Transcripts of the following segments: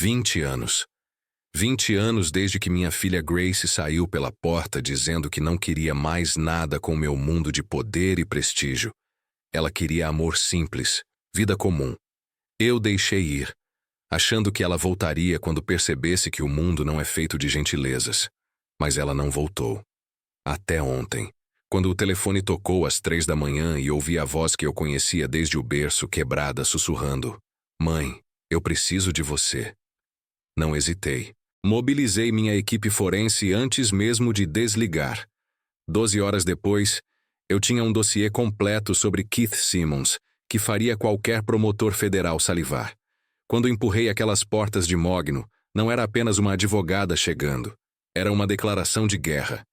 20 anos. 20 anos desde que minha filha Grace saiu pela porta dizendo que não queria mais nada com meu mundo de poder e prestígio. Ela queria amor simples, vida comum. Eu deixei ir, achando que ela voltaria quando percebesse que o mundo não é feito de gentilezas. Mas ela não voltou. Até ontem, quando o telefone tocou às 3 da manhã e ouvi a voz que eu conhecia desde o berço quebrada sussurrando: "Mãe, eu preciso de você." Não hesitei. Mobilizei minha equipe forense antes mesmo de desligar. 12 horas depois, eu tinha um dossiê completo sobre Keith Simmons, que faria qualquer promotor federal salivar. Quando empurrei aquelas portas de mogno, não era apenas uma advogada chegando. Era uma declaração de guerra.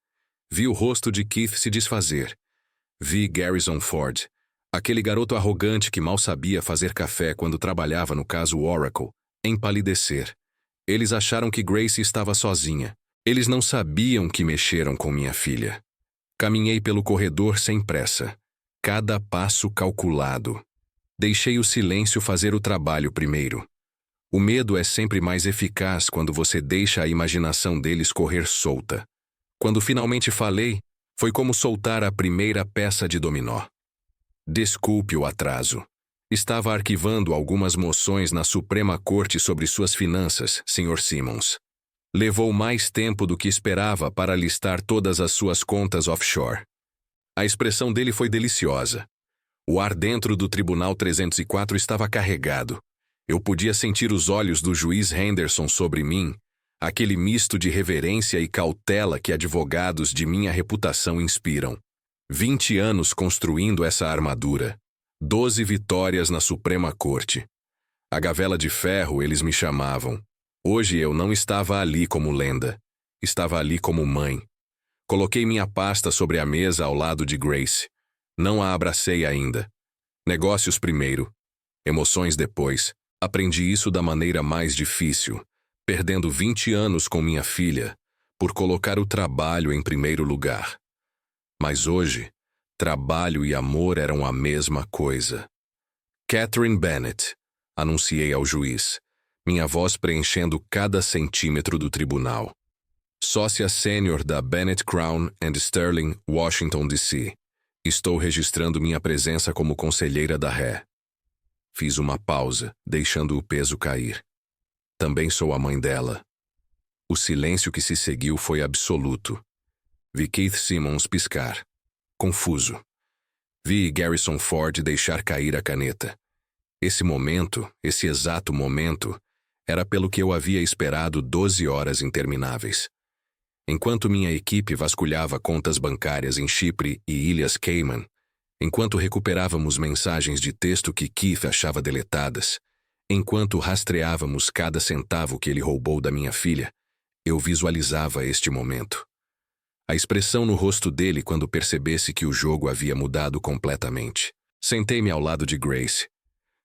Vi o rosto de Keith se desfazer. Vi Garrison Ford, aquele garoto arrogante que mal sabia fazer café quando trabalhava no caso Oracle, empalidecer. Eles acharam que Grace estava sozinha. Eles não sabiam que mexeram com minha filha. Caminhei pelo corredor sem pressa. Cada passo calculado. Deixei o silêncio fazer o trabalho primeiro. O medo é sempre mais eficaz quando você deixa a imaginação deles correr solta. Quando finalmente falei, foi como soltar a primeira peça de dominó. Desculpe o atraso. Estava arquivando algumas moções na Suprema Corte sobre suas finanças, Sr. Simmons. Levou mais tempo do que esperava para listar todas as suas contas offshore. A expressão dele foi deliciosa. O ar dentro do Tribunal 304 estava carregado. Eu podia sentir os olhos do juiz Henderson sobre mim, aquele misto de reverência e cautela que advogados de minha reputação inspiram. 20 anos construindo essa armadura. 12 vitórias na Suprema Corte. A Gavela de Ferro eles me chamavam. Hoje eu não estava ali como lenda. Estava ali como mãe. Coloquei minha pasta sobre a mesa ao lado de Grace. Não a abracei ainda. Negócios primeiro. Emoções depois. Aprendi isso da maneira mais difícil, perdendo 20 anos com minha filha, por colocar o trabalho em primeiro lugar. Mas hoje, trabalho e amor eram a mesma coisa. Catherine Bennett, anunciei ao juiz, minha voz preenchendo cada centímetro do tribunal. Sócia sênior da Bennett Crown and Sterling, Washington, D.C. Estou registrando minha presença como conselheira da ré. Fiz uma pausa, deixando o peso cair. Também sou a mãe dela. O silêncio que se seguiu foi absoluto. Vi Keith Simmons piscar. Confuso. Vi Garrison Ford deixar cair a caneta. Esse momento, esse exato momento, era pelo que eu havia esperado 12 horas intermináveis. Enquanto minha equipe vasculhava contas bancárias em Chipre e Ilhas Cayman, enquanto recuperávamos mensagens de texto que Keith achava deletadas, enquanto rastreávamos cada centavo que ele roubou da minha filha, eu visualizava este momento. A expressão no rosto dele quando percebesse que o jogo havia mudado completamente. Sentei-me ao lado de Grace.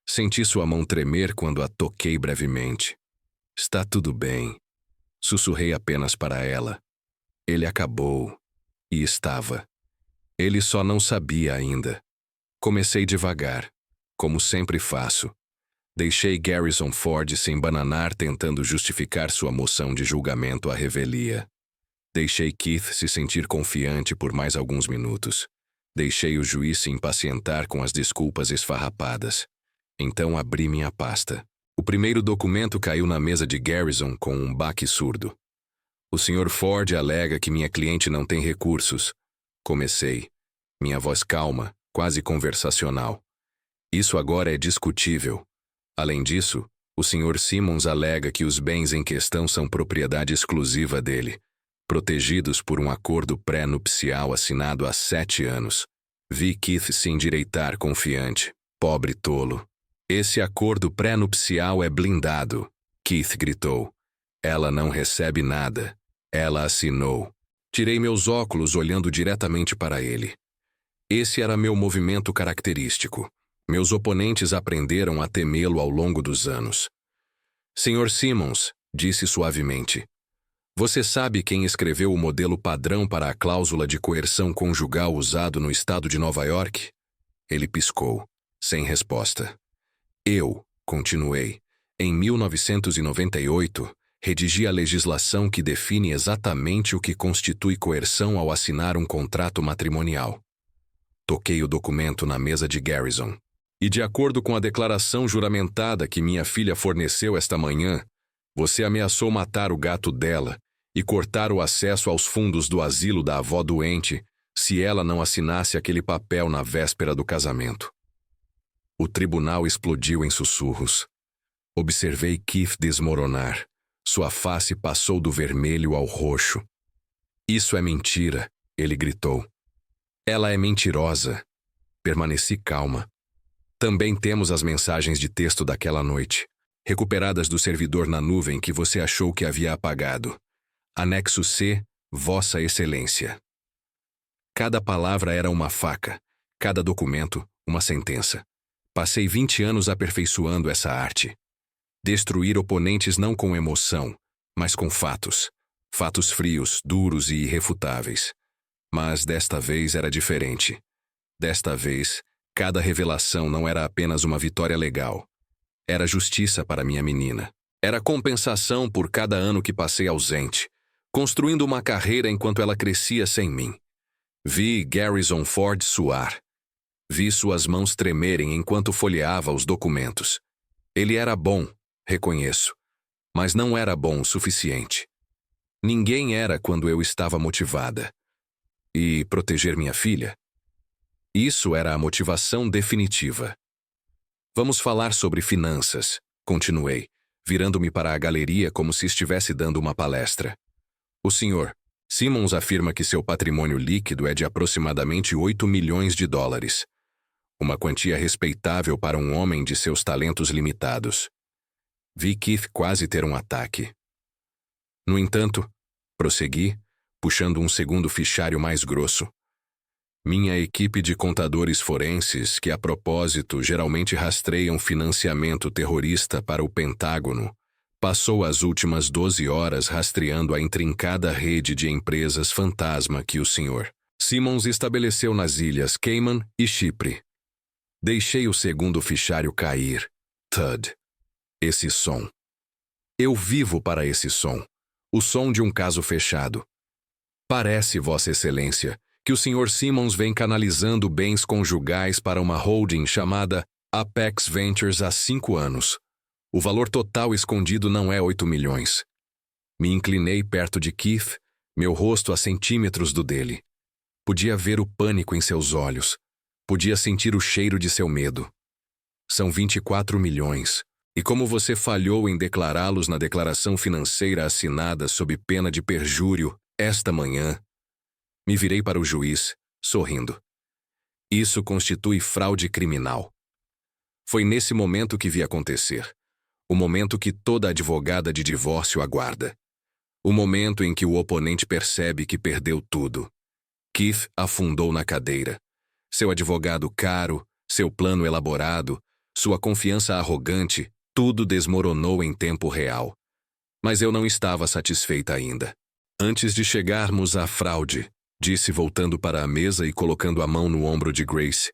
Senti sua mão tremer quando a toquei brevemente. Está tudo bem. Sussurrei apenas para ela. Ele acabou. E estava. Ele só não sabia ainda. Comecei devagar, como sempre faço. Deixei Garrison Ford se embananar tentando justificar sua moção de julgamento à revelia. Deixei Keith se sentir confiante por mais alguns minutos. Deixei o juiz se impacientar com as desculpas esfarrapadas. Então abri minha pasta. O primeiro documento caiu na mesa de Garrison com um baque surdo. O Sr. Ford alega que minha cliente não tem recursos. Comecei. Minha voz calma, quase conversacional. Isso agora é discutível. Além disso, o Sr. Simmons alega que os bens em questão são propriedade exclusiva dele, protegidos por um acordo pré-nupcial assinado há 7 anos. Vi Keith se endireitar confiante. Pobre tolo. Esse acordo pré-nupcial é blindado, Keith gritou. Ela não recebe nada. Ela assinou. Tirei meus óculos olhando diretamente para ele. Esse era meu movimento característico. Meus oponentes aprenderam a temê-lo ao longo dos anos. Sr. Simmons, disse suavemente, você sabe quem escreveu o modelo padrão para a cláusula de coerção conjugal usado no estado de Nova York? Ele piscou, sem resposta. Eu, continuei, Em 1998, redigi a legislação que define exatamente o que constitui coerção ao assinar um contrato matrimonial. Toquei o documento na mesa de Garrison. E de acordo com a declaração juramentada que minha filha forneceu esta manhã, você ameaçou matar o gato dela e cortar o acesso aos fundos do asilo da avó doente se ela não assinasse aquele papel na véspera do casamento. O tribunal explodiu em sussurros. Observei Keith desmoronar. Sua face passou do vermelho ao roxo. Isso é mentira, ele gritou. Ela é mentirosa. Permaneci calma. Também temos as mensagens de texto daquela noite, recuperadas do servidor na nuvem que você achou que havia apagado. Anexo C, Vossa Excelência. Cada palavra era uma faca, cada documento, uma sentença. Passei 20 anos aperfeiçoando essa arte. Destruir oponentes não com emoção, mas com fatos. Fatos frios, duros e irrefutáveis. Mas desta vez era diferente. Desta vez, cada revelação não era apenas uma vitória legal. Era justiça para minha menina. Era compensação por cada ano que passei ausente, construindo uma carreira enquanto ela crescia sem mim. Vi Garrison Ford suar. Vi suas mãos tremerem enquanto folheava os documentos. Ele era bom, reconheço, mas não era bom o suficiente. Ninguém era quando eu estava motivada. E proteger minha filha? Isso era a motivação definitiva. Vamos falar sobre finanças, continuei, virando-me para a galeria como se estivesse dando uma palestra. O Sr. Simmons afirma que seu patrimônio líquido é de aproximadamente 8 milhões de dólares. Uma quantia respeitável para um homem de seus talentos limitados. Vi Keith quase ter um ataque. No entanto, prossegui, puxando um segundo fichário mais grosso. Minha equipe de contadores forenses, que a propósito geralmente rastreiam financiamento terrorista para o Pentágono, passou as últimas 12 horas rastreando a intrincada rede de empresas fantasma que o Sr. Simmons estabeleceu nas ilhas Cayman e Chipre. Deixei o segundo fichário cair. Thud. Esse som. Eu vivo para esse som. O som de um caso fechado. Parece, Vossa Excelência, que o Sr. Simmons vem canalizando bens conjugais para uma holding chamada Apex Ventures há 5 anos. O valor total escondido não é 8 milhões. Me inclinei perto de Keith, meu rosto a centímetros do dele. Podia ver o pânico em seus olhos. Podia sentir o cheiro de seu medo. São 24 milhões. E como você falhou em declará-los na declaração financeira assinada sob pena de perjúrio esta manhã, me virei para o juiz, sorrindo. Isso constitui fraude criminal. Foi nesse momento que vi acontecer. O momento que toda advogada de divórcio aguarda. O momento em que o oponente percebe que perdeu tudo. Keith afundou na cadeira. Seu advogado caro, seu plano elaborado, sua confiança arrogante, tudo desmoronou em tempo real. Mas eu não estava satisfeita ainda. Antes de chegarmos à fraude, disse voltando para a mesa e colocando a mão no ombro de Grace,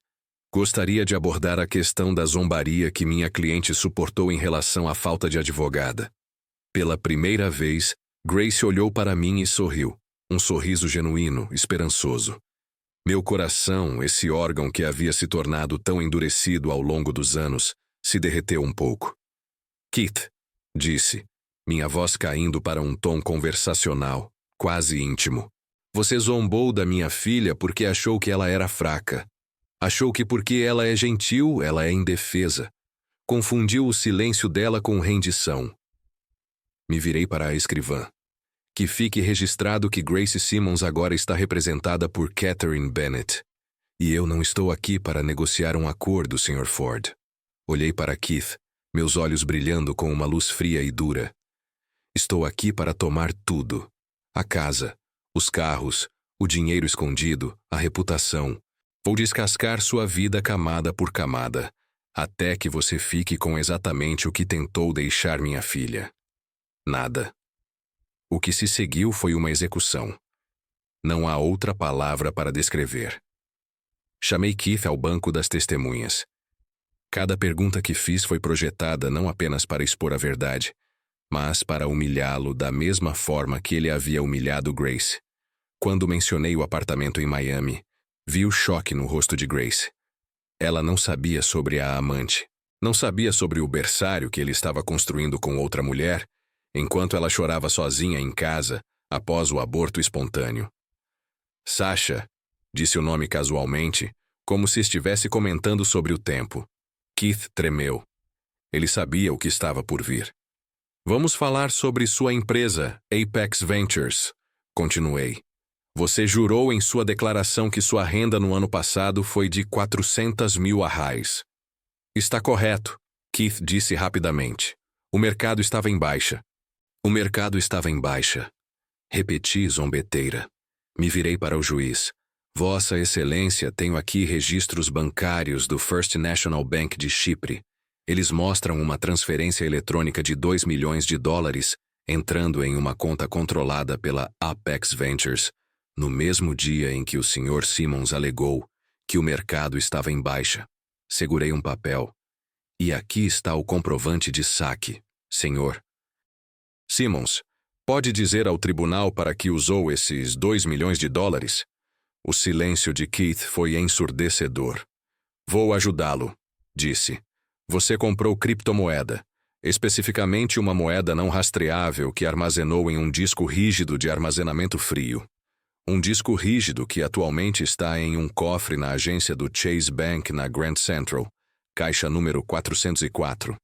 gostaria de abordar a questão da zombaria que minha cliente suportou em relação à falta de advogada. Pela primeira vez, Grace olhou para mim e sorriu, um sorriso genuíno, esperançoso. Meu coração, esse órgão que havia se tornado tão endurecido ao longo dos anos, se derreteu um pouco. Keith, disse, minha voz caindo para um tom conversacional, quase íntimo. Você zombou da minha filha porque achou que ela era fraca. Achou que porque ela é gentil, ela é indefesa. Confundiu o silêncio dela com rendição. Me virei para a escrivã. Que fique registrado que Grace Simmons agora está representada por Catherine Bennett. E eu não estou aqui para negociar um acordo, Sr. Ford. Olhei para Keith, meus olhos brilhando com uma luz fria e dura. Estou aqui para tomar tudo. A casa, os carros, o dinheiro escondido, a reputação. Vou descascar sua vida camada por camada, até que você fique com exatamente o que tentou deixar minha filha. Nada. O que se seguiu foi uma execução. Não há outra palavra para descrever. Chamei Keith ao banco das testemunhas. Cada pergunta que fiz foi projetada não apenas para expor a verdade, mas para humilhá-lo da mesma forma que ele havia humilhado Grace. Quando mencionei o apartamento em Miami, vi o choque no rosto de Grace. Ela não sabia sobre a amante. Não sabia sobre o berçário que ele estava construindo com outra mulher, enquanto ela chorava sozinha em casa após o aborto espontâneo. Sasha, disse o nome casualmente, como se estivesse comentando sobre o tempo. Keith tremeu. Ele sabia o que estava por vir. Vamos falar sobre sua empresa, Apex Ventures, continuei. Você jurou em sua declaração que sua renda no ano passado foi de 400 mil arrais. Está correto, Keith disse rapidamente. O mercado estava em baixa. O mercado estava em baixa. Repeti zombeteira. Me virei para o juiz. Vossa Excelência, tenho aqui registros bancários do First National Bank de Chipre. Eles mostram uma transferência eletrônica de 2 milhões de dólares entrando em uma conta controlada pela Apex Ventures, no mesmo dia em que o Sr. Simmons alegou que o mercado estava em baixa. Segurei um papel. E aqui está o comprovante de saque, senhor. Simmons, pode dizer ao tribunal para que usou esses 2 milhões de dólares? O silêncio de Keith foi ensurdecedor. Vou ajudá-lo, disse. Você comprou criptomoeda, especificamente uma moeda não rastreável que armazenou em um disco rígido de armazenamento frio. Um disco rígido que atualmente está em um cofre na agência do Chase Bank na Grand Central, caixa número 404.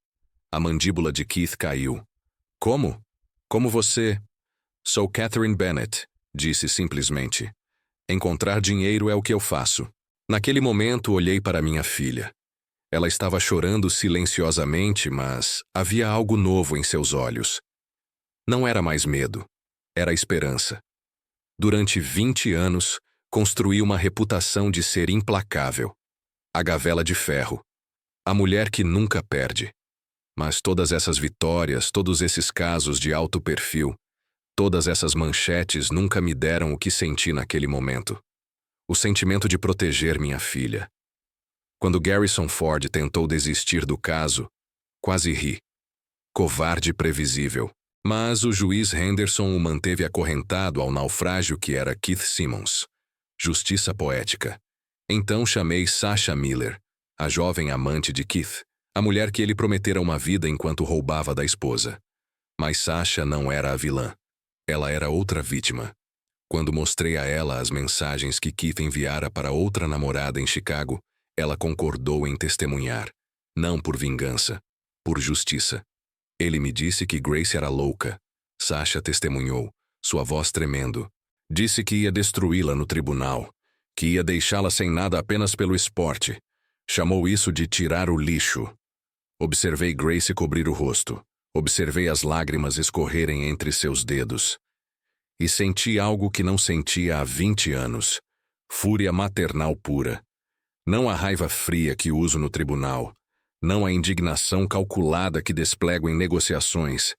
A mandíbula de Keith caiu. Como? Como você? Sou Catherine Bennett, disse simplesmente. Encontrar dinheiro é o que eu faço. Naquele momento olhei para minha filha. Ela estava chorando silenciosamente, mas havia algo novo em seus olhos. Não era mais medo, era esperança. Durante 20 anos, construí uma reputação de ser implacável. A gavela de ferro. A mulher que nunca perde. Mas todas essas vitórias, todos esses casos de alto perfil, todas essas manchetes nunca me deram o que senti naquele momento. O sentimento de proteger minha filha. Quando Garrison Ford tentou desistir do caso, quase ri. Covarde previsível. Mas o juiz Henderson o manteve acorrentado ao naufrágio que era Keith Simmons. Justiça poética. Então chamei Sasha Miller, a jovem amante de Keith, a mulher que ele prometera uma vida enquanto roubava da esposa. Mas Sasha não era a vilã. Ela era outra vítima. Quando mostrei a ela as mensagens que Keith enviara para outra namorada em Chicago, ela concordou em testemunhar. Não por vingança, por justiça. Ele me disse que Grace era louca. Sasha testemunhou, sua voz tremendo. Disse que ia destruí-la no tribunal, que ia deixá-la sem nada apenas pelo esporte. Chamou isso de tirar o lixo. Observei Grace cobrir o rosto. Observei as lágrimas escorrerem entre seus dedos. E senti algo que não sentia há 20 anos. Fúria maternal pura. Não a raiva fria que uso no tribunal. Não a indignação calculada que desplego em negociações.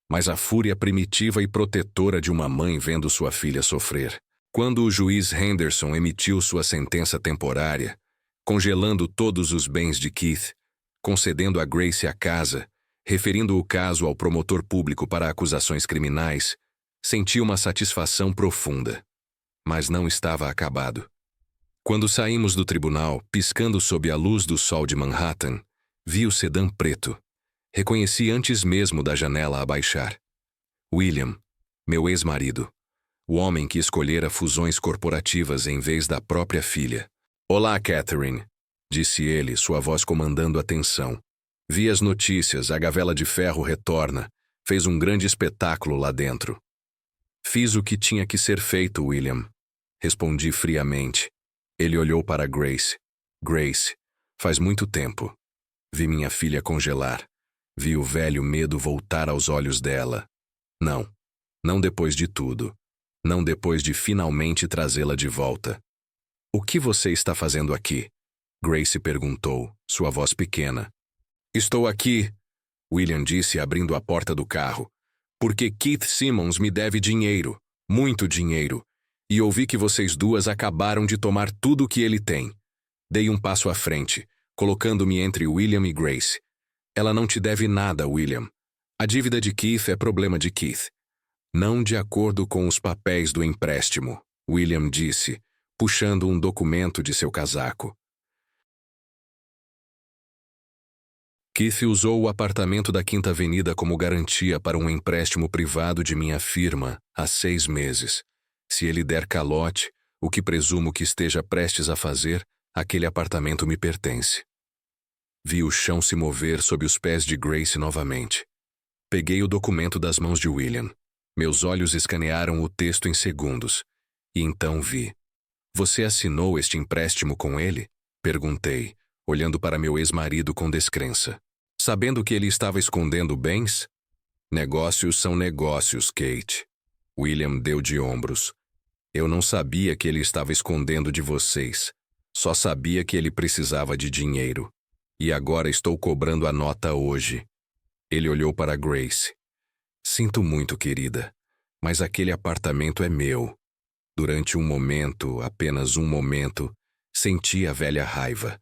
Mas a fúria primitiva e protetora de uma mãe vendo sua filha sofrer. Quando o juiz Henderson emitiu sua sentença temporária, congelando todos os bens de Keith, concedendo a Grace a casa, referindo o caso ao promotor público para acusações criminais, senti uma satisfação profunda. Mas não estava acabado. Quando saímos do tribunal, piscando sob a luz do sol de Manhattan, vi o sedã preto. Reconheci antes mesmo da janela abaixar. William, meu ex-marido. O homem que escolhera fusões corporativas em vez da própria filha. Olá, Catherine, disse ele, sua voz comandando a tensão. Vi as notícias, a gavela de ferro retorna. Fez um grande espetáculo lá dentro. Fiz o que tinha que ser feito, William. Respondi friamente. Ele olhou para Grace. Grace, faz muito tempo. Vi minha filha congelar. Vi o velho medo voltar aos olhos dela. Não. Não depois de tudo. Não depois de finalmente trazê-la de volta. O que você está fazendo aqui? Grace perguntou, sua voz pequena. Estou aqui, William disse abrindo a porta do carro, porque Keith Simmons me deve dinheiro, muito dinheiro, e ouvi que vocês duas acabaram de tomar tudo o que ele tem. Dei um passo à frente, colocando-me entre William e Grace. Ela não te deve nada, William. A dívida de Keith é problema de Keith. Não de acordo com os papéis do empréstimo, William disse, puxando um documento de seu casaco. Keith usou o apartamento da Quinta Avenida como garantia para um empréstimo privado de minha firma há 6 meses. Se ele der calote, o que presumo que esteja prestes a fazer, aquele apartamento me pertence. Vi o chão se mover sob os pés de Grace novamente. Peguei o documento das mãos de William. Meus olhos escanearam o texto em segundos. E então vi. Você assinou este empréstimo com ele? Perguntei, olhando para meu ex-marido com descrença. Sabendo que ele estava escondendo bens? Negócios são negócios, Kate. William deu de ombros. Eu não sabia que ele estava escondendo de vocês. Só sabia que ele precisava de dinheiro. E agora estou cobrando a nota hoje. Ele olhou para Grace. Sinto muito, querida, mas aquele apartamento é meu. Durante um momento, apenas um momento, senti a velha raiva.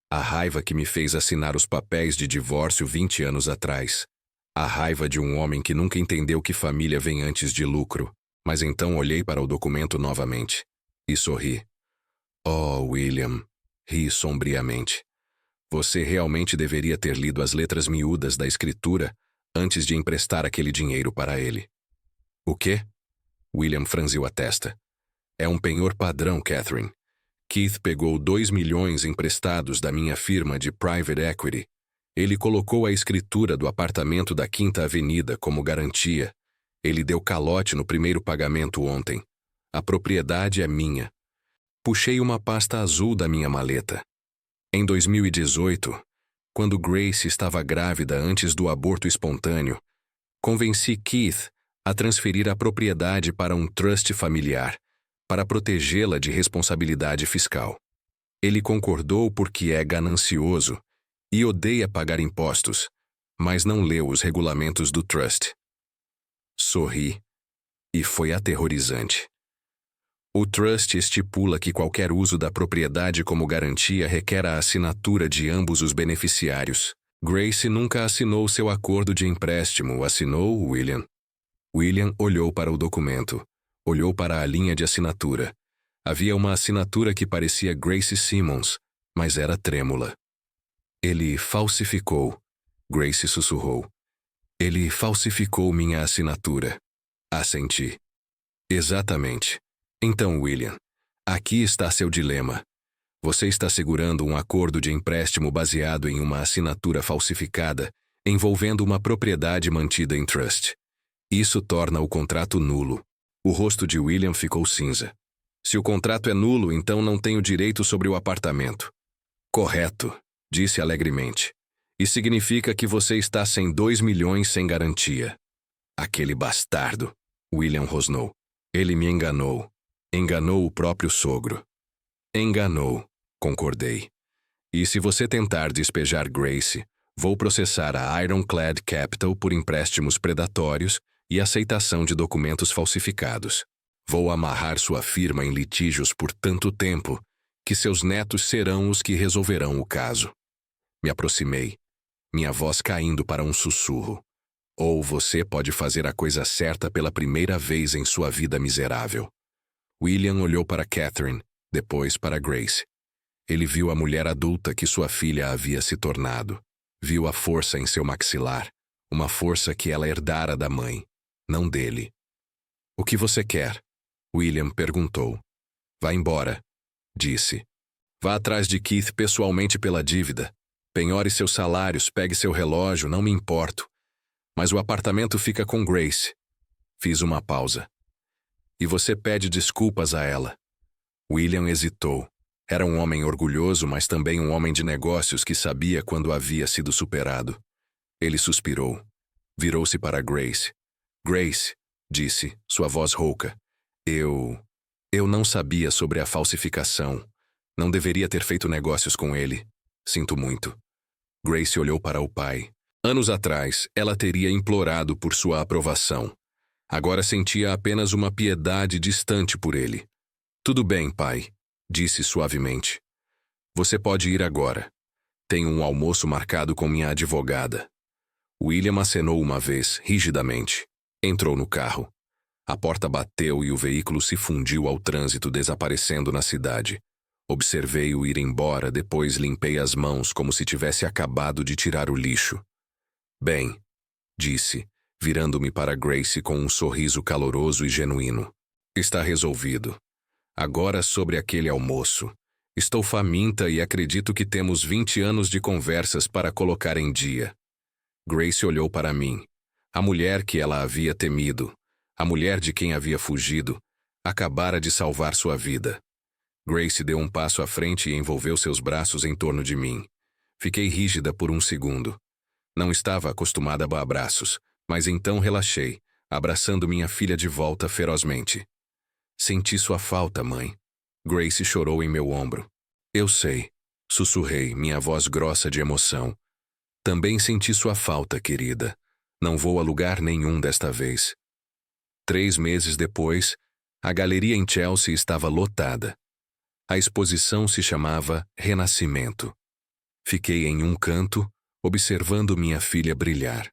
A raiva que me fez assinar os papéis de divórcio 20 anos atrás. A raiva de um homem que nunca entendeu que família vem antes de lucro. Mas então olhei para o documento novamente. E sorri. Oh, William, ri sombriamente. Você realmente deveria ter lido as letras miúdas da escritura antes de emprestar aquele dinheiro para ele. O quê? William franziu a testa. É um penhor padrão, Catherine. Keith pegou 2 milhões emprestados da minha firma de private equity. Ele colocou a escritura do apartamento da Quinta Avenida como garantia. Ele deu calote no primeiro pagamento ontem. A propriedade é minha. Puxei uma pasta azul da minha maleta. Em 2018, quando Grace estava grávida antes do aborto espontâneo, convenci Keith a transferir a propriedade para um trust familiar, para protegê-la de responsabilidade fiscal. Ele concordou porque é ganancioso e odeia pagar impostos, mas não leu os regulamentos do trust. Sorri, e foi aterrorizante. O trust estipula que qualquer uso da propriedade como garantia requer a assinatura de ambos os beneficiários. Grace nunca assinou seu acordo de empréstimo, assinou, William? William olhou para o documento. Olhou para a linha de assinatura. Havia uma assinatura que parecia Grace Simmons, mas era trêmula. Ele falsificou. Grace sussurrou. Ele falsificou minha assinatura. Assenti. Exatamente. Então, William, aqui está seu dilema. Você está segurando um acordo de empréstimo baseado em uma assinatura falsificada, envolvendo uma propriedade mantida em trust. Isso torna o contrato nulo. O rosto de William ficou cinza. Se o contrato é nulo, então não tenho direito sobre o apartamento. Correto, disse alegremente. E significa que você está sem 2 milhões sem garantia. Aquele bastardo, William rosnou. Ele me enganou. Enganou o próprio sogro. Enganou, concordei. E se você tentar despejar Grace, vou processar a Ironclad Capital por empréstimos predatórios e aceitação de documentos falsificados. Vou amarrar sua firma em litígios por tanto tempo que seus netos serão os que resolverão o caso. Me aproximei, minha voz caindo para um sussurro. Ou você pode fazer a coisa certa pela primeira vez em sua vida miserável. William olhou para Catherine, depois para Grace. Ele viu a mulher adulta que sua filha havia se tornado. Viu a força em seu maxilar, uma força que ela herdara da mãe, não dele. O que você quer? William perguntou. Vá embora, disse. Vá atrás de Keith pessoalmente pela dívida. Penhore seus salários, pegue seu relógio, não me importo. Mas o apartamento fica com Grace. Fiz uma pausa. E você pede desculpas a ela. William hesitou. Era um homem orgulhoso, mas também um homem de negócios que sabia quando havia sido superado. Ele suspirou. Virou-se para Grace. Grace, disse, sua voz rouca. Eu não sabia sobre a falsificação. Não deveria ter feito negócios com ele. Sinto muito. Grace olhou para o pai. Anos atrás, ela teria implorado por sua aprovação. Agora sentia apenas uma piedade distante por ele. Tudo bem, pai, disse suavemente. Você pode ir agora. Tenho um almoço marcado com minha advogada. William acenou uma vez, rigidamente. Entrou no carro. A porta bateu e o veículo se fundiu ao trânsito, desaparecendo na cidade. Observei-o ir embora, depois limpei as mãos como se tivesse acabado de tirar o lixo. Bem, disse, virando-me para Grace com um sorriso caloroso e genuíno. Está resolvido. Agora sobre aquele almoço. Estou faminta e acredito que temos 20 anos de conversas para colocar em dia. Grace olhou para mim. A mulher que ela havia temido, a mulher de quem havia fugido, acabara de salvar sua vida. Grace deu um passo à frente e envolveu seus braços em torno de mim. Fiquei rígida por um segundo. Não estava acostumada a abraços, mas então relaxei, abraçando minha filha de volta ferozmente. Senti sua falta, mãe. Grace chorou em meu ombro. Eu sei, sussurrei, minha voz grossa de emoção. Também senti sua falta, querida. Não vou a lugar nenhum desta vez. 3 meses depois, a galeria em Chelsea estava lotada. A exposição se chamava Renascimento. Fiquei em um canto, observando minha filha brilhar.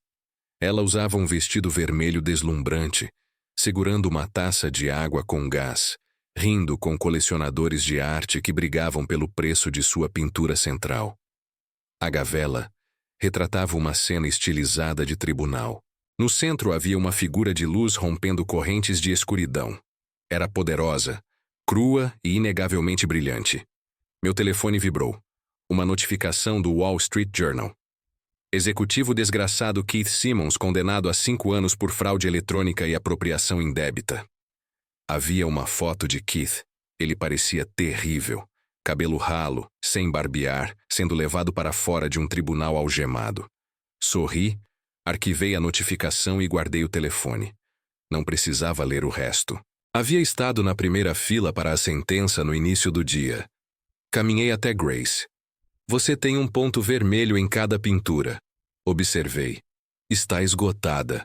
Ela usava um vestido vermelho deslumbrante, segurando uma taça de água com gás, rindo com colecionadores de arte que brigavam pelo preço de sua pintura central. A gavela retratava uma cena estilizada de tribunal. No centro havia uma figura de luz rompendo correntes de escuridão. Era poderosa, crua e inegavelmente brilhante. Meu telefone vibrou. Uma notificação do Wall Street Journal. Executivo desgraçado Keith Simmons condenado a 5 anos por fraude eletrônica e apropriação indébita. Havia uma foto de Keith. Ele parecia terrível. Cabelo ralo, sem barbear, sendo levado para fora de um tribunal algemado. Sorri, arquivei a notificação e guardei o telefone. Não precisava ler o resto. Havia estado na primeira fila para a sentença no início do dia. Caminhei até Grace. Você tem um ponto vermelho em cada pintura. Observei. Está esgotada.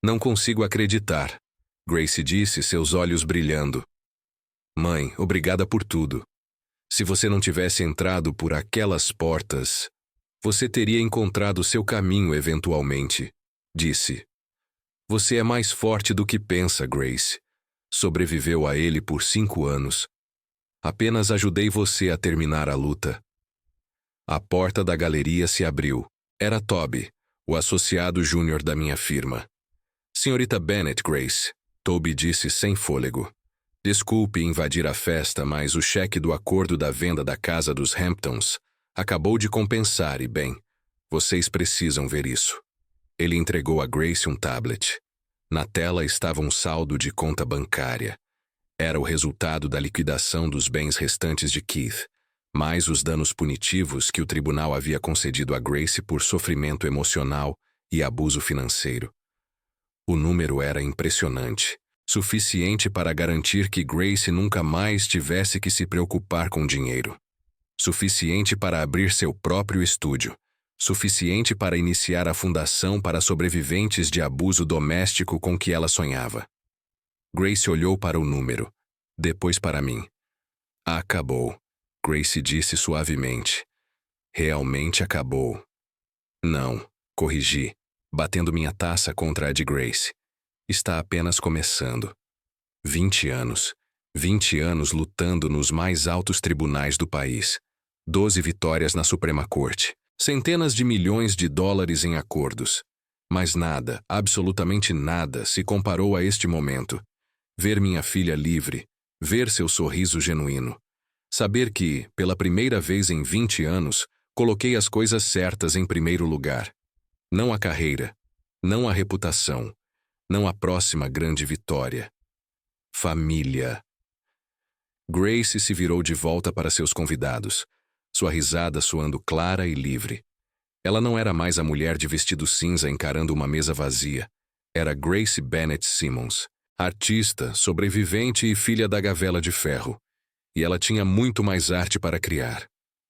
Não consigo acreditar. Grace disse, seus olhos brilhando. Mãe, obrigada por tudo. Se você não tivesse entrado por aquelas portas, você teria encontrado seu caminho eventualmente, disse. Você é mais forte do que pensa, Grace. Sobreviveu a ele por 5 anos. Apenas ajudei você a terminar a luta. A porta da galeria se abriu. Era Toby, o associado júnior da minha firma. Senhorita Bennet, Grace, Toby disse sem fôlego. Desculpe invadir a festa, mas o cheque do acordo da venda da casa dos Hamptons acabou de compensar e, bem, vocês precisam ver isso. Ele entregou a Grace um tablet. Na tela estava um saldo de conta bancária. Era o resultado da liquidação dos bens restantes de Keith, mais os danos punitivos que o tribunal havia concedido a Grace por sofrimento emocional e abuso financeiro. O número era impressionante, suficiente para garantir que Grace nunca mais tivesse que se preocupar com dinheiro. Suficiente para abrir seu próprio estúdio. Suficiente para iniciar a fundação para sobreviventes de abuso doméstico com que ela sonhava. Grace olhou para o número, depois para mim. Acabou, Grace disse suavemente. Realmente acabou. Não, corrigi, batendo minha taça contra a de Grace. Está apenas começando. 20 anos. 20 anos lutando nos mais altos tribunais do país. 12 vitórias na Suprema Corte. Centenas de milhões de dólares em acordos. Mas nada, absolutamente nada, se comparou a este momento. Ver minha filha livre, ver seu sorriso genuíno. Saber que, pela primeira vez em 20 anos, coloquei as coisas certas em primeiro lugar. Não a carreira, não a reputação, não a próxima grande vitória. Família. Grace se virou de volta para seus convidados, sua risada soando clara e livre. Ela não era mais a mulher de vestido cinza encarando uma mesa vazia. Era Grace Bennet Simmons, artista, sobrevivente e filha da Gavela de Ferro. E ela tinha muito mais arte para criar.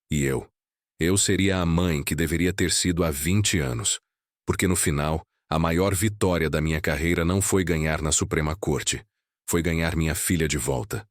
E eu seria a mãe que deveria ter sido há 20 anos. Porque no final, a maior vitória da minha carreira não foi ganhar na Suprema Corte. Foi ganhar minha filha de volta.